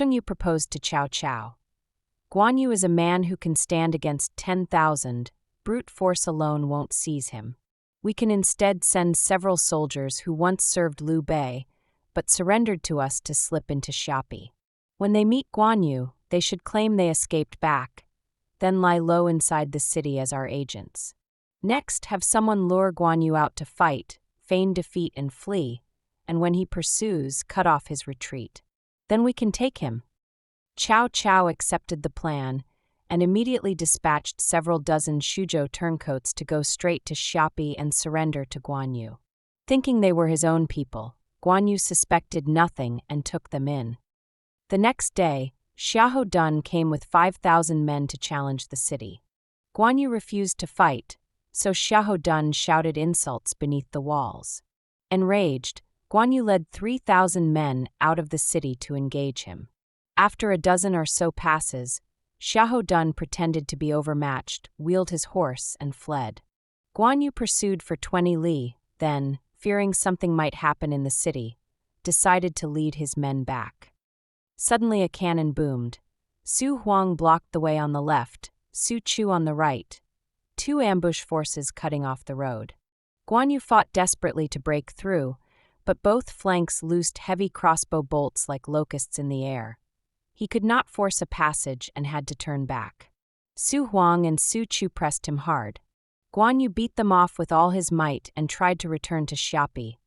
Yu proposed to Cao Cao. Guan Yu is a man who can stand against 10,000. Brute force alone won't seize him. We can instead send several soldiers who once served Liu Bei, but surrendered to us to slip into Xiapi. When they meet Guan Yu, they should claim they escaped back, then lie low inside the city as our agents. Next, have someone lure Guan Yu out to fight, feign defeat and flee, and when he pursues, cut off his retreat. Then we can take him. Cao Cao accepted the plan and immediately dispatched several dozen Shuzhou turncoats to go straight to Xiapi and surrender to Guan Yu. Thinking they were his own people, Guan Yu suspected nothing and took them in. The next day, Xiahou Dun came with 5,000 men to challenge the city. Guan Yu refused to fight, so Xiahou Dun shouted insults beneath the walls. Enraged, Guan Yu led 3,000 men out of the city to engage him. After a dozen or so passes, Xiahou Dun pretended to be overmatched, wheeled his horse, and fled. Guan Yu pursued for 20 li, then, fearing something might happen in the city, decided to lead his men back. Suddenly a cannon boomed. Su Huang blocked the way on the left, Su Chu on the right, two ambush forces cutting off the road. Guan Yu fought desperately to break through, but both flanks loosed heavy crossbow bolts like locusts in the air. He could not force a passage and had to turn back. Su Huang and Su Chu pressed him hard. Guan Yu beat them off with all his might and tried to return to Xiapi,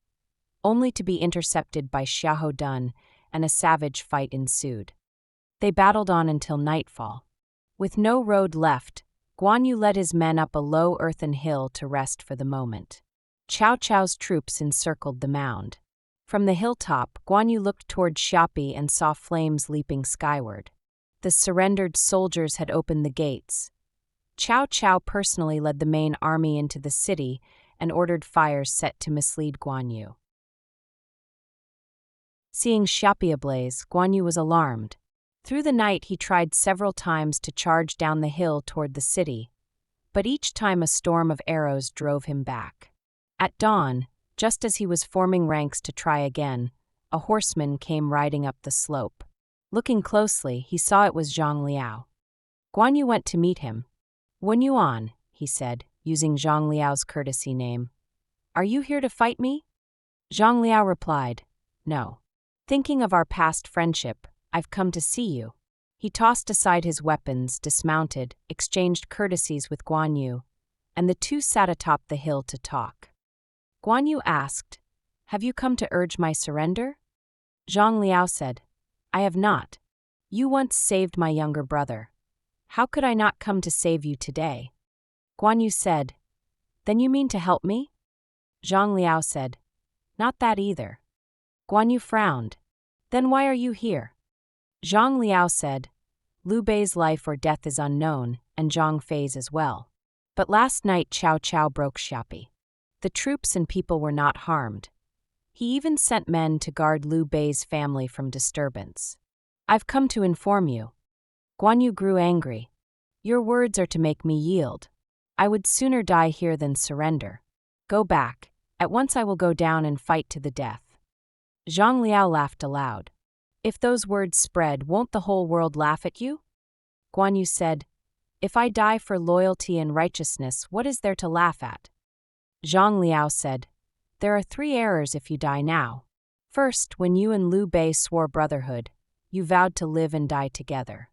only to be intercepted by Xiahou Dun, and a savage fight ensued. They battled on until nightfall. With no road left, Guan Yu led his men up a low earthen hill to rest for the moment. Cao Cao's troops encircled the mound. From the hilltop, Guan Yu looked toward Xiapi and saw flames leaping skyward. The surrendered soldiers had opened the gates. Cao Cao personally led the main army into the city and ordered fires set to mislead Guan Yu. Seeing Xiapi ablaze, Guan Yu was alarmed. Through the night he tried several times to charge down the hill toward the city, but each time a storm of arrows drove him back. At dawn, just as he was forming ranks to try again, a horseman came riding up the slope. Looking closely, he saw it was Zhang Liao. Guan Yu went to meet him. "Wen Yuan," he said, using Zhang Liao's courtesy name. "Are you here to fight me?" Zhang Liao replied, "No. Thinking of our past friendship, I've come to see you." He tossed aside his weapons, dismounted, exchanged courtesies with Guan Yu, and the two sat atop the hill to talk. Guan Yu asked, "Have you come to urge my surrender?" Zhang Liao said, "I have not. You once saved my younger brother. How could I not come to save you today?" Guan Yu said, "Then you mean to help me?" Zhang Liao said, "Not that either." Guan Yu frowned. "Then why are you here?" Zhang Liao said, "Liu Bei's life or death is unknown, and Zhang Fei's as well. But last night Cao Cao broke Xiapi. The troops and people were not harmed. He even sent men to guard Liu Bei's family from disturbance. I've come to inform you." Guan Yu grew angry. "Your words are to make me yield. I would sooner die here than surrender. Go back. At once I will go down and fight to the death." Zhang Liao laughed aloud. "If those words spread, won't the whole world laugh at you?" Guan Yu said, "If I die for loyalty and righteousness, what is there to laugh at?" Zhang Liao said, "There are 3 errors if you die now. First, when you and Liu Bei swore brotherhood, you vowed to live and die together.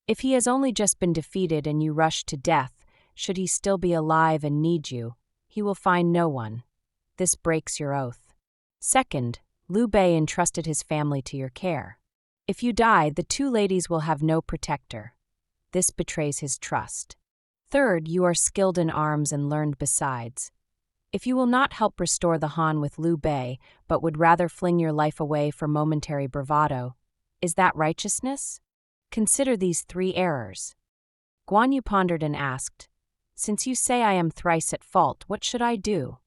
If he has only just been defeated and you rush to death, should he still be alive and need you, he will find no one. This breaks your oath. Second, Liu Bei entrusted his family to your care. If you die, the 2 ladies will have no protector. This betrays his trust. Third, you are skilled in arms and learned besides. If you will not help restore the Han with Liu Bei, but would rather fling your life away for momentary bravado, is that righteousness? Consider these 3 errors." Guan Yu pondered and asked, "Since you say I am thrice at fault, what should I do?"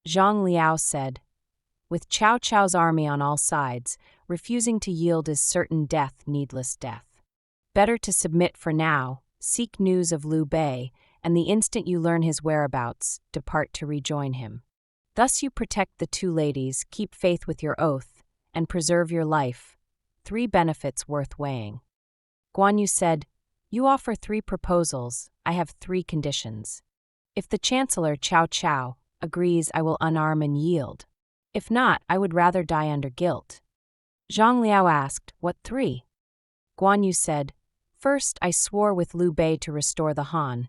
Zhang Liao said, "With Cao Cao's army on all sides, refusing to yield is certain death, needless death. Better to submit for now, seek news of Liu Bei, and the instant you learn his whereabouts, depart to rejoin him. Thus you protect the 2 ladies, keep faith with your oath, and preserve your life. 3 benefits worth weighing. Guan Yu said, "You offer 3 proposals, I have 3 conditions. If the Chancellor Cao Cao agrees, I will unarm and yield. If not, I would rather die under guilt." Zhang Liao asked, "What 3?" Guan Yu said, "First, I swore with Liu Bei to restore the Han.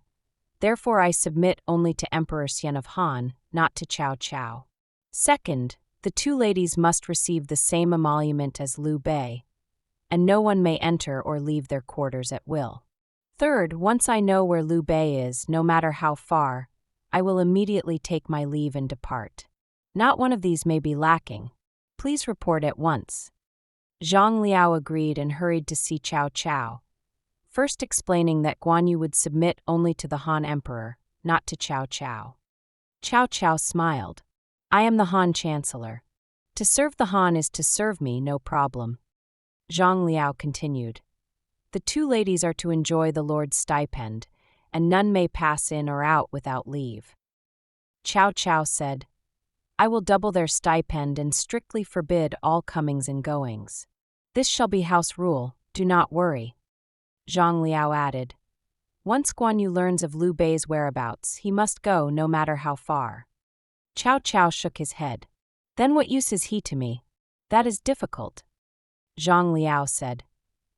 Therefore I submit only to Emperor Xian of Han, not to Cao Cao. Second, the 2 ladies must receive the same emolument as Liu Bei, and no one may enter or leave their quarters at will. Third, once I know where Liu Bei is, no matter how far, I will immediately take my leave and depart. Not one of these may be lacking. Please report at once." Zhang Liao agreed and hurried to see Cao Cao, first explaining that Guan Yu would submit only to the Han Emperor, not to Cao Cao. Cao Cao smiled. "I am the Han Chancellor. To serve the Han is to serve me, no problem." Zhang Liao continued, "The 2 ladies are to enjoy the Lord's stipend, and none may pass in or out without leave." Cao Cao said, "I will double their stipend and strictly forbid all comings and goings. This shall be house rule, do not worry." Zhang Liao added, "Once Guan Yu learns of Liu Bei's whereabouts, he must go no matter how far." Cao Cao shook his head. "Then what use is he to me? That is difficult." Zhang Liao said,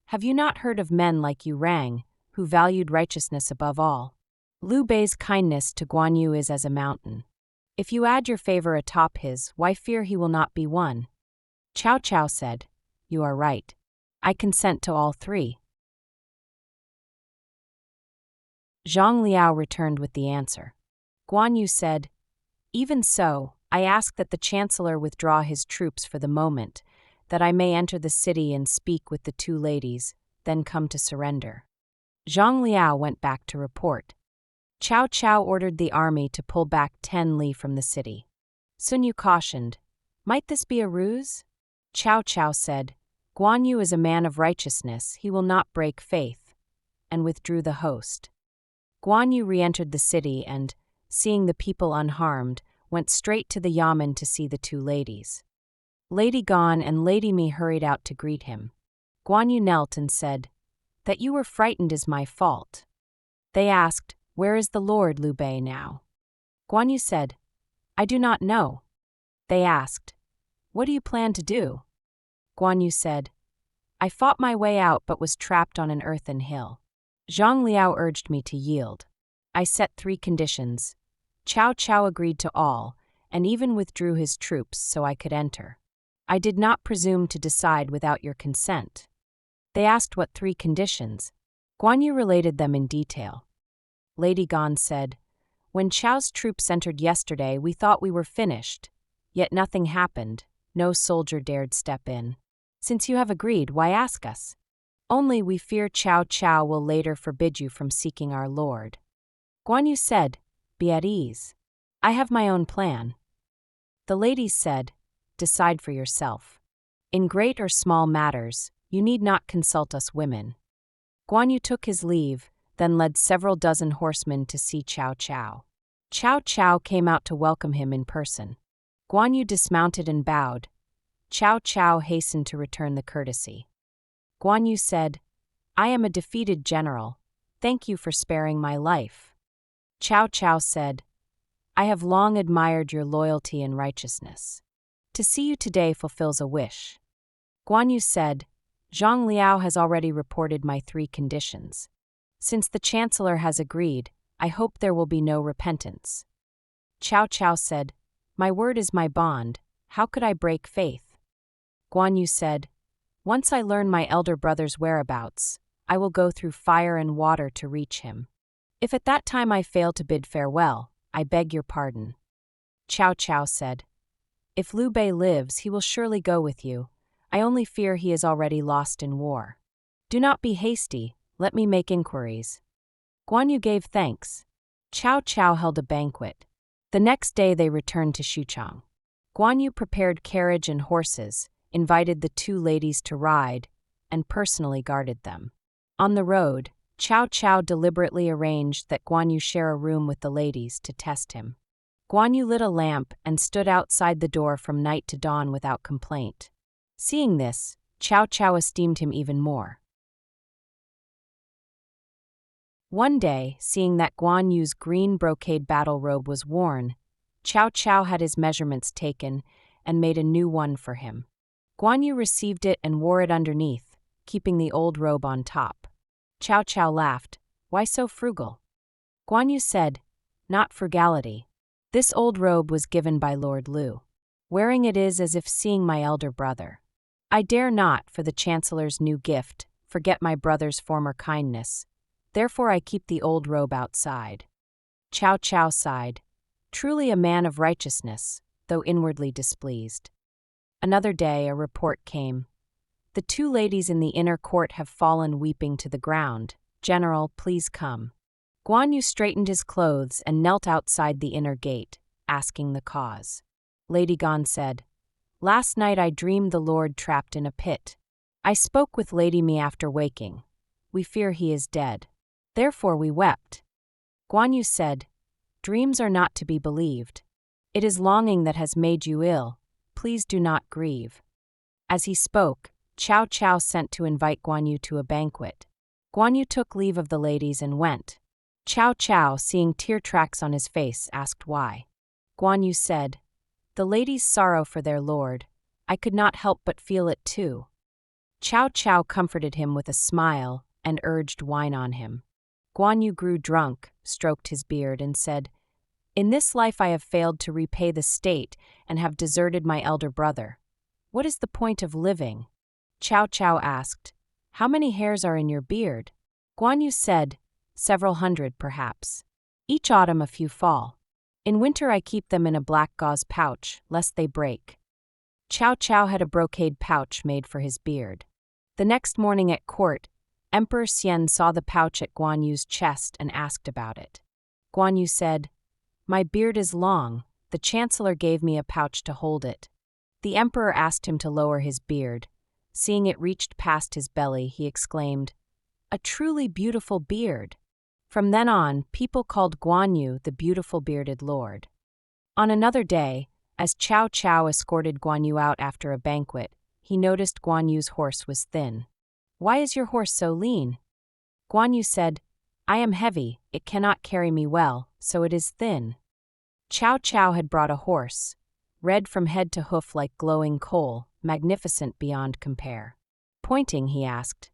"Have you not heard of men like Yu Rang, who valued righteousness above all? Liu Bei's kindness to Guan Yu is as a mountain. If you add your favor atop his, why fear he will not be won?" Cao Cao said, "You are right. I consent to all 3. Zhang Liao returned with the answer. Guan Yu said, "Even so, I ask that the Chancellor withdraw his troops for the moment, that I may enter the city and speak with the 2 ladies, then come to surrender." Zhang Liao went back to report. Cao Cao ordered the army to pull back 10 li from the city. Sun Yu cautioned, "Might this be a ruse?" Cao Cao said, "Guan Yu is a man of righteousness, he will not break faith," and withdrew the host. Guan Yu re-entered the city and, seeing the people unharmed, went straight to the yamen to see the 2 ladies. Lady Gan and Lady Mi hurried out to greet him. Guan Yu knelt and said, "That you were frightened is my fault." They asked, "Where is the Lord Liu Bei now?" Guan Yu said, "I do not know." They asked, "What do you plan to do?" Guan Yu said, "I fought my way out but was trapped on an earthen hill. Zhang Liao urged me to yield. I set 3 conditions. Cao Cao agreed to all, and even withdrew his troops so I could enter. I did not presume to decide without your consent." They asked what 3 conditions. Guan Yu related them in detail. Lady Gan said, "When Chao's troops entered yesterday, we thought we were finished. Yet nothing happened, no soldier dared step in. Since you have agreed, why ask us? Only we fear Cao Cao will later forbid you from seeking our lord." Guan Yu said, "Be at ease. I have my own plan." The ladies said, "Decide for yourself. In great or small matters, you need not consult us women." Guan Yu took his leave, then led several dozen horsemen to see Cao Cao. Cao Cao came out to welcome him in person. Guan Yu dismounted and bowed. Cao Cao hastened to return the courtesy. Guan Yu said, "I am a defeated general. Thank you for sparing my life." Cao Cao said, "I have long admired your loyalty and righteousness. To see you today fulfills a wish." Guan Yu said, "Zhang Liao has already reported my 3 conditions. Since the Chancellor has agreed, I hope there will be no repentance." Cao Cao said, "My word is my bond. How could I break faith?" Guan Yu said, "Once I learn my elder brother's whereabouts, I will go through fire and water to reach him. If at that time I fail to bid farewell, I beg your pardon." Cao Cao said, "If Liu Bei lives, he will surely go with you. I only fear he is already lost in war. Do not be hasty, let me make inquiries." Guan Yu gave thanks. Cao Cao held a banquet. The next day they returned to Xuchang. Guan Yu prepared carriage and horses, invited the 2 ladies to ride, and personally guarded them. On the road, Cao Cao deliberately arranged that Guan Yu share a room with the ladies to test him. Guan Yu lit a lamp and stood outside the door from night to dawn without complaint. Seeing this, Cao Cao esteemed him even more. One day, seeing that Guan Yu's green brocade battle robe was worn, Cao Cao had his measurements taken and made a new one for him. Guan Yu received it and wore it underneath, keeping the old robe on top. Cao Cao laughed. "Why so frugal?" Guan Yu said, "Not frugality. This old robe was given by Lord Lu. Wearing it is as if seeing my elder brother. I dare not, for the Chancellor's new gift, forget my brother's former kindness. Therefore I keep the old robe outside." Cao Cao sighed. Truly a man of righteousness, though inwardly displeased. Another day a report came. "The two ladies in the inner court have fallen weeping to the ground. General, please come." Guan Yu straightened his clothes and knelt outside the inner gate, asking the cause. Lady Gan said, "Last night I dreamed the Lord trapped in a pit. I spoke with Lady Mi after waking. We fear he is dead. Therefore we wept." Guan Yu said, "Dreams are not to be believed. It is longing that has made you ill. Please do not grieve." As he spoke, Cao Cao sent to invite Guan Yu to a banquet. Guan Yu took leave of the ladies and went. Cao Cao, seeing tear tracks on his face, asked why. Guan Yu said, "The ladies sorrow for their lord. I could not help but feel it too." Cao Cao comforted him with a smile and urged wine on him. Guan Yu grew drunk, stroked his beard, and said, "In this life I have failed to repay the state and have deserted my elder brother. What is the point of living?" Cao Cao asked, "How many hairs are in your beard?" Guan Yu said, "Several hundred, perhaps. Each autumn a few fall. In winter I keep them in a black gauze pouch, lest they break." Cao Cao had a brocade pouch made for his beard. The next morning at court, Emperor Xian saw the pouch at Guan Yu's chest and asked about it. Guan Yu said, "My beard is long. The Chancellor gave me a pouch to hold it." The emperor asked him to lower his beard. Seeing it reached past his belly, he exclaimed, "A truly beautiful beard." From then on, people called Guan Yu the beautiful bearded lord. On another day, as Cao Cao escorted Guan Yu out after a banquet, he noticed Guan Yu's horse was thin. "Why is your horse so lean?" Guan Yu said, "I am heavy, it cannot carry me well, so it is thin." Cao Cao had brought a horse, red from head to hoof like glowing coal, magnificent beyond compare. Pointing, he asked,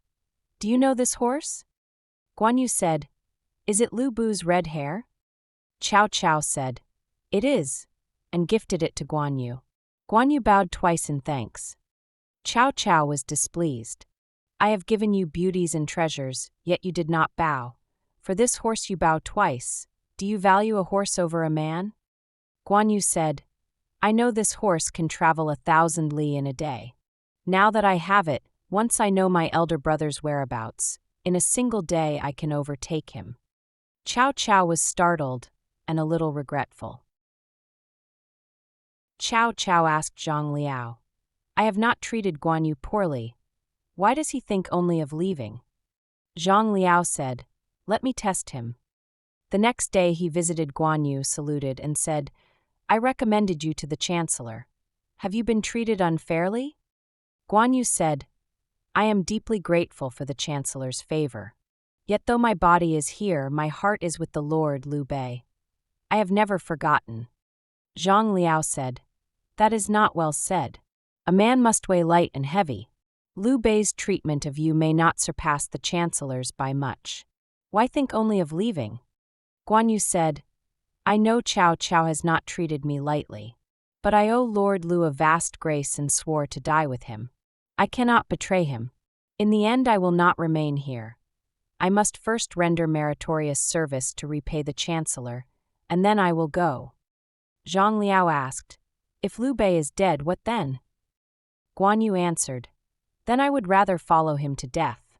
"Do you know this horse?" Guan Yu said, "Is it Lu Bu's red hair?" Cao Cao said, "It is," and gifted it to Guan Yu. Guan Yu bowed twice in thanks. Cao Cao was displeased. "I have given you beauties and treasures, yet you did not bow. For this horse you bow twice. Do you value a horse over a man?" Guan Yu said, "I know this horse can travel 1,000 li in a day. Now that I have it, once I know my elder brother's whereabouts, in a single day I can overtake him." Cao Cao was startled and a little regretful. Cao Cao asked Zhang Liao, "I have not treated Guan Yu poorly. Why does he think only of leaving?" Zhang Liao said, "Let me test him." The next day he visited Guan Yu, saluted, and said, "I recommended you to the Chancellor. Have you been treated unfairly?" Guan Yu said, "I am deeply grateful for the Chancellor's favor. Yet though my body is here, my heart is with the Lord Liu Bei. I have never forgotten." Zhang Liao said, "That is not well said. A man must weigh light and heavy. Liu Bei's treatment of you may not surpass the Chancellor's by much. Why think only of leaving?" Guan Yu said, "I know Cao Cao has not treated me lightly. But I owe Lord Liu a vast grace and swore to die with him. I cannot betray him. In the end I will not remain here. I must first render meritorious service to repay the Chancellor, and then I will go." Zhang Liao asked, "If Liu Bei is dead, what then?" Guan Yu answered, "Then I would rather follow him to death."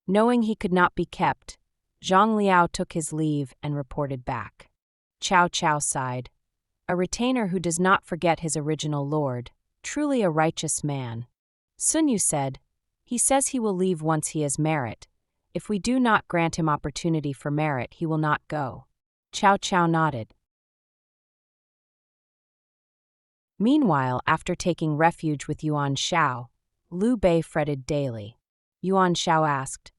Knowing he could not be kept, Zhang Liao took his leave and reported back. Cao Cao sighed, "A retainer who does not forget his original lord, truly a righteous man." Sun Yu said, "He says he will leave once he has merit. If we do not grant him opportunity for merit, he will not go." Cao Cao nodded. Meanwhile, after taking refuge with Yuan Shao, Liu Bei fretted daily. Yuan Shao asked,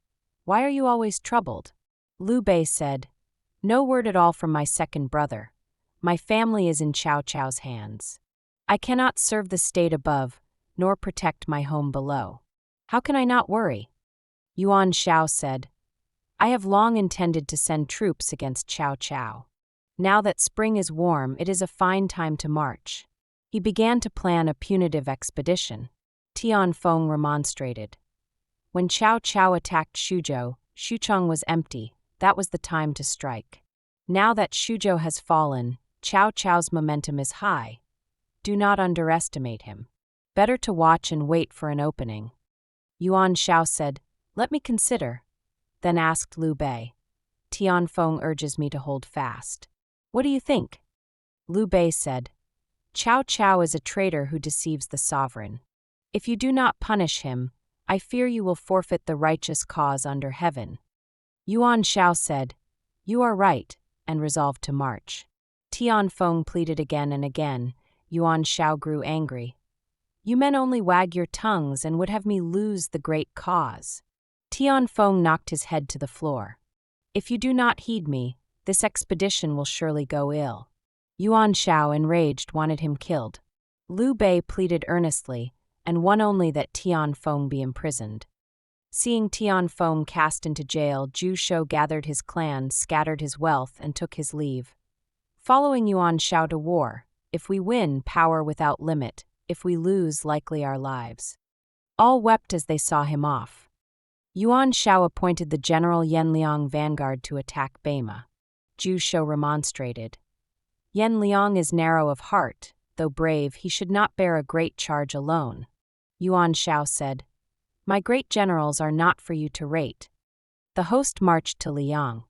"Why are you always troubled?" Liu Bei said, "No word at all from my second brother. My family is in Cao Cao's hands. I cannot serve the state above, nor protect my home below. How can I not worry?" Yuan Shao said, "I have long intended to send troops against Cao Cao. Now that spring is warm, it is a fine time to march." He began to plan a punitive expedition. Tianfeng remonstrated. When Cao Cao attacked Shuzhou, Xucheng was empty. That was the time to strike. Now that Shuzhou has fallen, Cao Cao's momentum is high. Do not underestimate him. Better to watch and wait for an opening. Yuan Shao said, "Let me consider," then asked Liu Bei. "Tianfeng urges me to hold fast. What do you think?" Liu Bei said, "Cao Cao is a traitor who deceives the sovereign. If you do not punish him, I fear you will forfeit the righteous cause under heaven." Yuan Shao said, "You are right," and resolved to march. Tianfeng pleaded again and again. Yuan Shao grew angry. "You men only wag your tongues and would have me lose the great cause." Tianfeng knocked his head to the floor. "If you do not heed me, this expedition will surely go ill." Yuan Shao, enraged, wanted him killed. Liu Bei pleaded earnestly, and one only that Tianfeng be imprisoned. Seeing Tianfeng cast into jail, Zhu Shou gathered his clan, scattered his wealth, and took his leave. Following Yuan Shao to war, if we win, power without limit, if we lose, likely our lives. All wept as they saw him off. Yuan Shao appointed the general Yanliang vanguard to attack Baima. Zhu Shou remonstrated. "Yanliang is narrow of heart. Though brave, he should not bear a great charge alone." Yuan Shao said, "My great generals are not for you to rate." The host marched to Liang.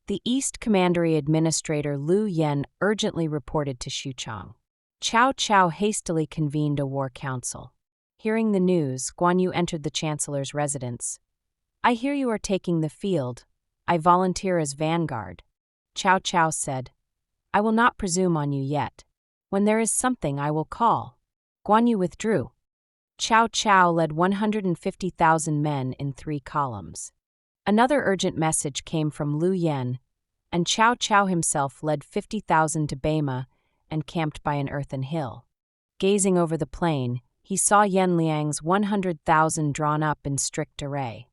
The East Commandery Administrator Liu Yan urgently reported to Xucheng. Cao Cao hastily convened a war council. Hearing the news, Guan Yu entered the chancellor's residence. "I hear you are taking the field. I volunteer as vanguard." Cao Cao said, "I will not presume on you yet. When there is something, I will call." Guan Yu withdrew. Cao Cao led 150,000 men in 3 columns. Another urgent message came from Liu Yan, and Cao Cao himself led 50,000 to Baima and camped by an earthen hill. Gazing over the plain, he saw Yanliang's 100,000 drawn up in strict array.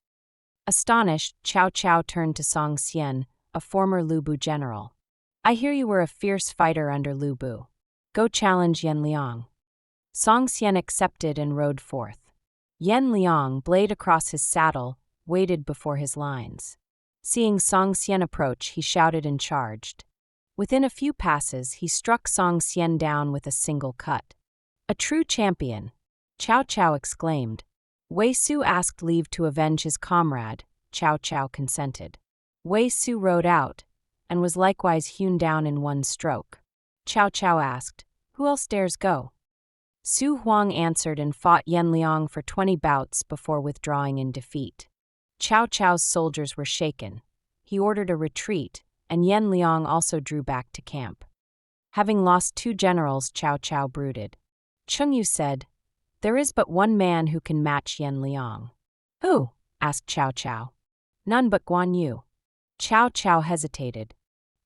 Astonished, Cao Cao turned to Song Xian, a former Lu Bu general. "I hear you were a fierce fighter under Lu Bu. Go challenge Yanliang." Song Xian accepted and rode forth. Yanliang, blade across his saddle, waited before his lines. Seeing Song Xian approach, he shouted and charged. Within a few passes, he struck Song Xian down with a single cut. "A true champion," Cao Cao exclaimed. Wei Su asked leave to avenge his comrade. Cao Cao consented. Wei Su rode out, and was likewise hewn down in one stroke. Cao Cao asked, "Who else dares go?" Su Huang answered and fought Yanliang for 20 bouts before withdrawing in defeat. Cao Cao's soldiers were shaken. He ordered a retreat, and Yanliang also drew back to camp. Having lost 2 generals, Cao Cao brooded. Cheng Yu said, "There is but one man who can match Yanliang." "Who?" asked Cao Cao. "None but Guan Yu." Cao Cao hesitated.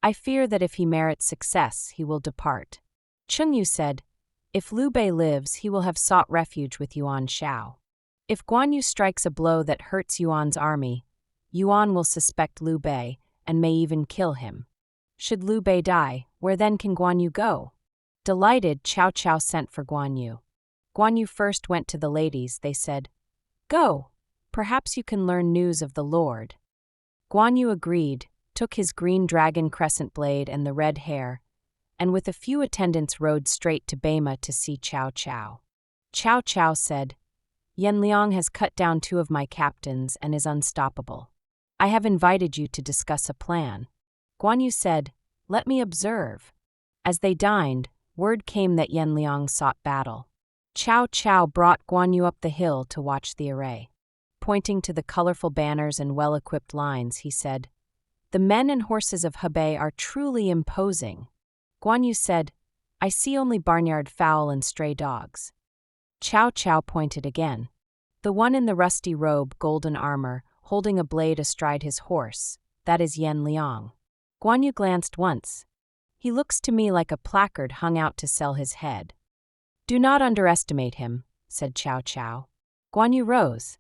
"I fear that if he merits success, he will depart." Cheng Yu said, "If Liu Bei lives, he will have sought refuge with Yuan Shao. If Guan Yu strikes a blow that hurts Yuan's army, Yuan will suspect Liu Bei and may even kill him. Should Liu Bei die, where then can Guan Yu go?" Delighted, Cao Cao sent for Guan Yu. Guan Yu first went to the ladies. They said, "Go, perhaps you can learn news of the Lord." Guan Yu agreed, took his green dragon crescent blade and the red hair, and with a few attendants rode straight to Baima to see Cao Cao. Cao Cao said, "Yanliang has cut down 2 of my captains and is unstoppable. I have invited you to discuss a plan." Guan Yu said, "Let me observe." As they dined, word came that Yanliang sought battle. Cao Cao brought Guan Yu up the hill to watch the array. Pointing to the colorful banners and well-equipped lines, he said, "The men and horses of Hebei are truly imposing." Guan Yu said, "I see only barnyard fowl and stray dogs." Cao Cao pointed again. The one in the rusty robe, golden armor, holding a blade astride his horse, that is Yan Liang. Guan Yu glanced once. He looks to me like a placard hung out to sell his head. Do not underestimate him, said Cao Cao. Guan Yu rose.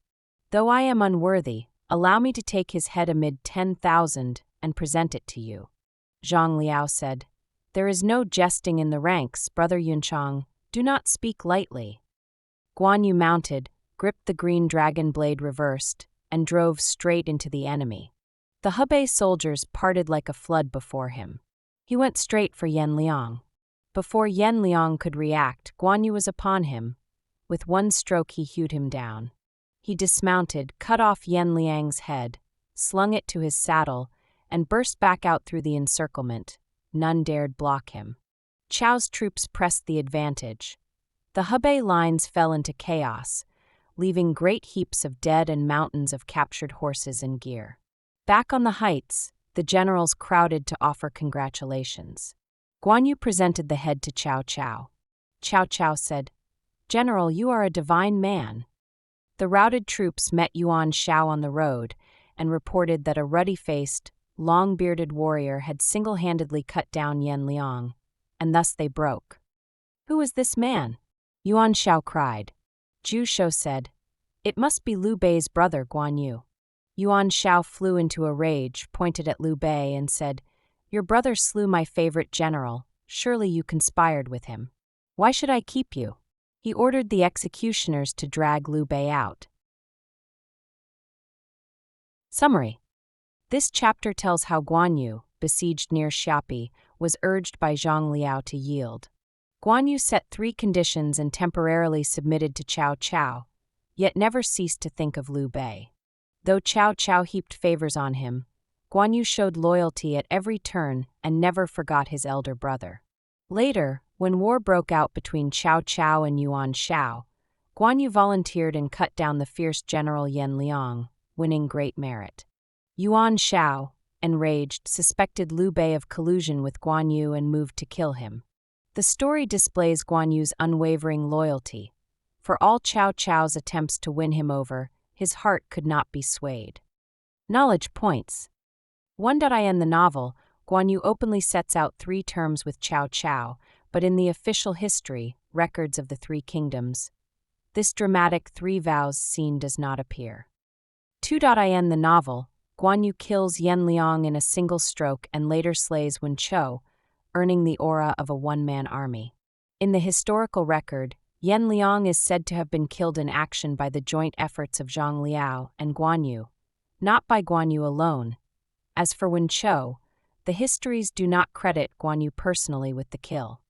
Though I am unworthy, allow me to take his head amid 10,000 and present it to you. Zhang Liao said, There is no jesting in the ranks, Brother Yunchang. Do not speak lightly. Guan Yu mounted, gripped the green dragon blade reversed, and drove straight into the enemy. The Hebei soldiers parted like a flood before him. He went straight for Yan Liang. Before Yan Liang could react, Guan Yu was upon him. With one stroke he hewed him down. He dismounted, cut off Yan Liang's head, slung it to his saddle, and burst back out through the encirclement. None dared block him. Chao's troops pressed the advantage. The Hebei lines fell into chaos, leaving great heaps of dead and mountains of captured horses and gear. Back on the heights, the generals crowded to offer congratulations. Guan Yu presented the head to Cao Cao. Cao Cao said, General, you are a divine man. The routed troops met Yuan Shao on the road and reported that a ruddy-faced, long-bearded warrior had single-handedly cut down Yan Liang, and thus they broke. Who is this man? Yuan Shao cried. Zhu Shou said, It must be Liu Bei's brother Guan Yu. Yuan Shao flew into a rage, pointed at Liu Bei, and said, Your brother slew my favorite general. Surely you conspired with him. Why should I keep you? He ordered the executioners to drag Liu Bei out. Summary. This chapter tells how Guan Yu, besieged near Xiapi, was urged by Zhang Liao to yield. Guan Yu set 3 conditions and temporarily submitted to Cao Cao, yet never ceased to think of Liu Bei. Though Cao Cao heaped favors on him, Guan Yu showed loyalty at every turn and never forgot his elder brother. Later, when war broke out between Cao Cao and Yuan Shao, Guan Yu volunteered and cut down the fierce general Yan Liang, winning great merit. Yuan Shao, enraged, suspected Liu Bei of collusion with Guan Yu and moved to kill him. The story displays Guan Yu's unwavering loyalty. For all Cao Cao's attempts to win him over, his heart could not be swayed. Knowledge points. 1. In the novel, Guan Yu openly sets out 3 terms with Cao Cao, but in the official history, records of the 3 kingdoms, this dramatic 3 vows scene does not appear. 2. In the novel, Guan Yu kills Yan Liang in a single stroke and later slays Wen Chou, earning the aura of a one-man army. In the historical record, Yan Liang is said to have been killed in action by the joint efforts of Zhang Liao and Guan Yu, not by Guan Yu alone. As for Wen Chou, the histories do not credit Guan Yu personally with the kill.